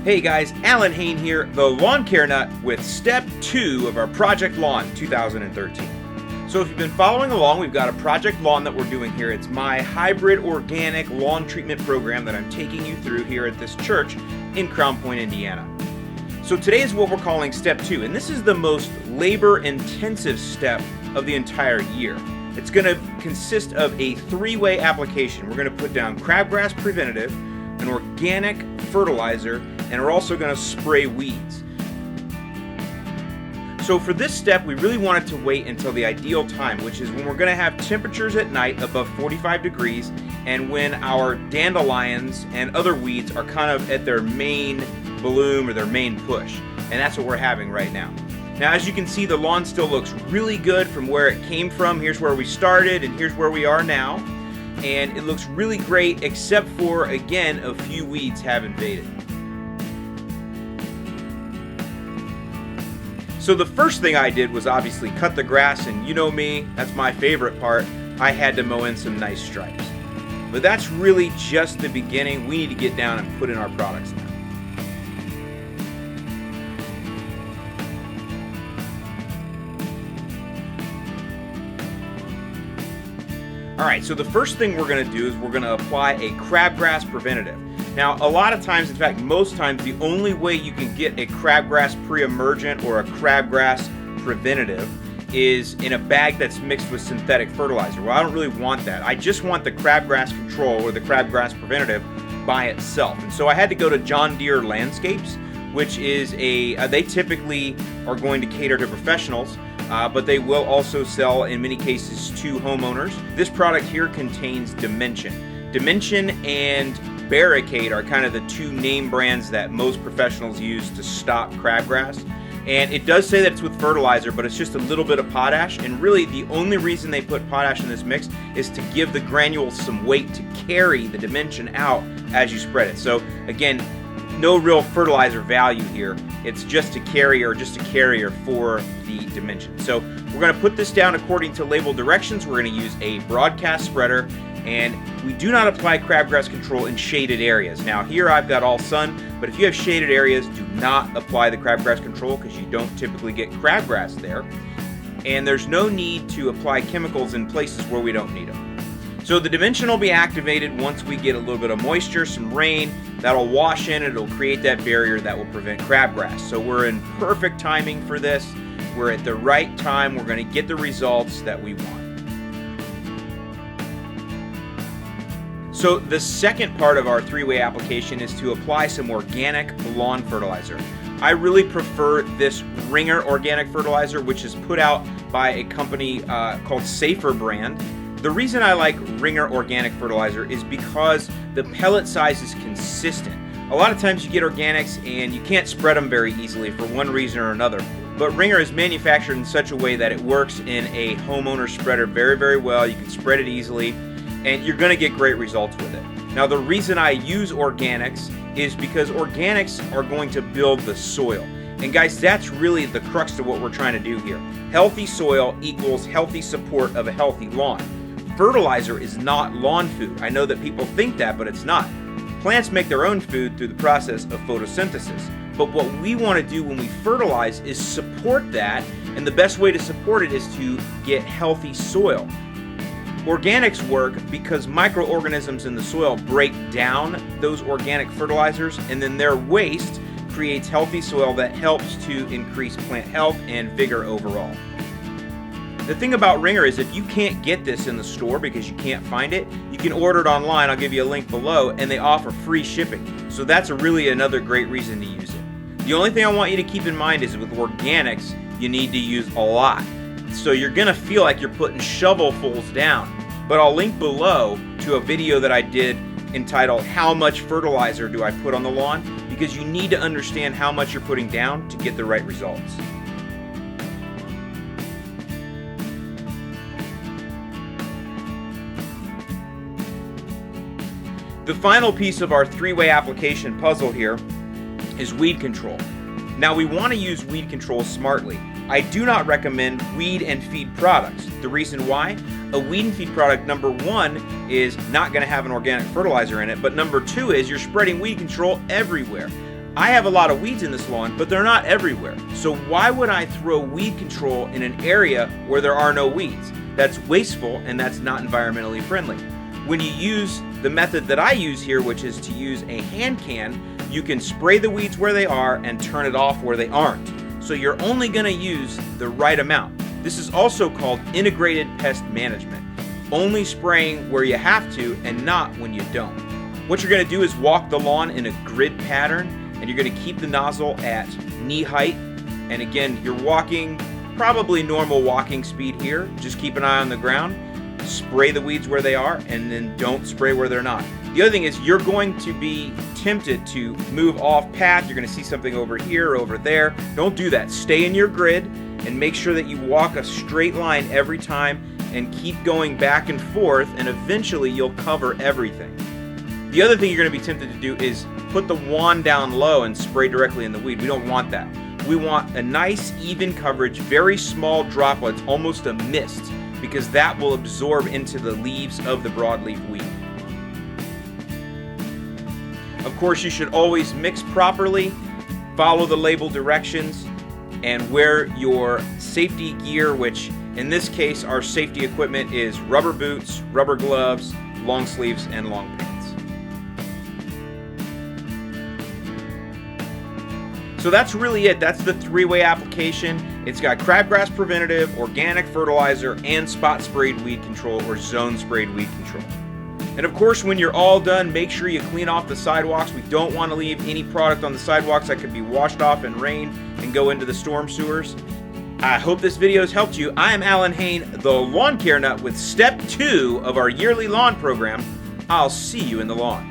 Hey guys, Alan Hain here, the Lawn Care Nut with Step 2 of our Project Lawn 2013. So if you've been following along, we've got a Project Lawn that we're doing here. It's my hybrid organic lawn treatment program that I'm taking you through here at this church in Crown Point, Indiana. So today is what we're calling Step 2, and this is the most labor-intensive step of the entire year. It's going to consist of a three-way application. We're going to put down crabgrass preventative, an organic fertilizer, and we're also going to spray weeds. So for this step, we really wanted to wait until the ideal time, which is when we're going to have temperatures at night above 45 degrees and when our dandelions and other weeds are kind of at their main bloom or their main push. And that's what we're having right now. Now, as you can see, the lawn still looks really good from where it came from. Here's where we started and here's where we are now. And it looks really great, except for, again, a few weeds have invaded. So the first thing I did was obviously cut the grass, and you know me, that's my favorite part. I had to mow in some nice stripes. But that's really just the beginning. We need to get down and put in our products now. Alright, so the first thing we're going to do is we're going to apply a crabgrass preventative. Now, a lot of times, in fact, most times, the only way you can get a crabgrass pre-emergent or a crabgrass preventative is in a bag that's mixed with synthetic fertilizer. Well, I don't really want that. I just want the Crabgrass Control or the crabgrass preventative by itself. And so I had to go to John Deere Landscapes, which is they typically are going to cater to professionals, but they will also sell, in many cases, to homeowners. This product here contains Dimension. Dimension and Barricade are kind of the two name brands that most professionals use to stop crabgrass. And it does say that it's with fertilizer, but it's just a little bit of potash. And really, the only reason they put potash in this mix is to give the granules some weight to carry the Dimension out as you spread it. So again, no real fertilizer value here. It's just a carrier for the Dimension. So we're going to put this down according to label directions. We're going to use a broadcast spreader, and we do not apply crabgrass control in shaded areas. Now here I've got all sun, but if you have shaded areas, do not apply the crabgrass control because you don't typically get crabgrass there. And there's no need to apply chemicals in places where we don't need them. So the Dimension will be activated once we get a little bit of moisture, some rain. That'll wash in, it'll create that barrier that will prevent crabgrass. So we're in perfect timing for this. We're at the right time. We're going to get the results that we want. So the second part of our three-way application is to apply some organic lawn fertilizer. I really prefer this Ringer organic fertilizer, which is put out by a company called Safer brand. The reason I like Ringer organic fertilizer is because the pellet size is consistent. A lot of times you get organics and you can't spread them very easily for one reason or another. But Ringer is manufactured in such a way that it works in a homeowner spreader very, very well. You can spread it easily, and you're going to get great results with it. Now, the reason I use organics is because organics are going to build the soil. And guys, that's really the crux of what we're trying to do here. Healthy soil equals healthy support of a healthy lawn. Fertilizer is not lawn food. I know that people think that, but it's not. Plants make their own food through the process of photosynthesis. But what we want to do when we fertilize is support that, and the best way to support it is to get healthy soil. Organics work because microorganisms in the soil break down those organic fertilizers, and then their waste creates healthy soil that helps to increase plant health and vigor overall. The thing about Ringer is if you can't get this in the store because you can't find it, you can order it online. I'll give you a link below, and they offer free shipping. So that's really another great reason to use it. The only thing I want you to keep in mind is with organics, you need to use a lot. So you're going to feel like you're putting shovelfuls down. But I'll link below to a video that I did entitled How Much Fertilizer Do I Put on the Lawn? Because you need to understand how much you're putting down to get the right results. The final piece of our three-way application puzzle here is weed control. Now, we want to use weed control smartly. I do not recommend weed and feed products. The reason why? A weed and feed product, number one, is not going to have an organic fertilizer in it, but number two is you're spreading weed control everywhere. I have a lot of weeds in this lawn, but they're not everywhere. So why would I throw weed control in an area where there are no weeds? That's wasteful and that's not environmentally friendly. When you use the method that I use here, which is to use a hand can, you can spray the weeds where they are and turn it off where they aren't. So you're only going to use the right amount. This is also called integrated pest management. Only spraying where you have to and not when you don't. What you're going to do is walk the lawn in a grid pattern, and you're going to keep the nozzle at knee height. And again, you're walking probably normal walking speed here. Just keep an eye on the ground. Spray the weeds where they are, and then don't spray where they're not. The other thing is you're going to be tempted to move off path. You're going to see something over here or over there. Don't do that. Stay in your grid and make sure that you walk a straight line every time and keep going back and forth, and eventually you'll cover everything. The other thing you're going to be tempted to do is put the wand down low and spray directly in the weed. We don't want that. We want a nice even coverage, very small droplets, almost a mist, because that will absorb into the leaves of the broadleaf weed. Of course, you should always mix properly, follow the label directions, and wear your safety gear, which in this case, our safety equipment is rubber boots, rubber gloves, long sleeves, and long pants. So that's really it. That's the three-way application. It's got crabgrass preventative, organic fertilizer, and spot sprayed weed control or zone sprayed weed control. And of course, when you're all done, make sure you clean off the sidewalks. We don't want to leave any product on the sidewalks that could be washed off in rain and go into the storm sewers. I hope this video has helped you. I am Alan Hain, the Lawn Care Nut, with step 2 of our yearly lawn program. I'll see you in the lawn.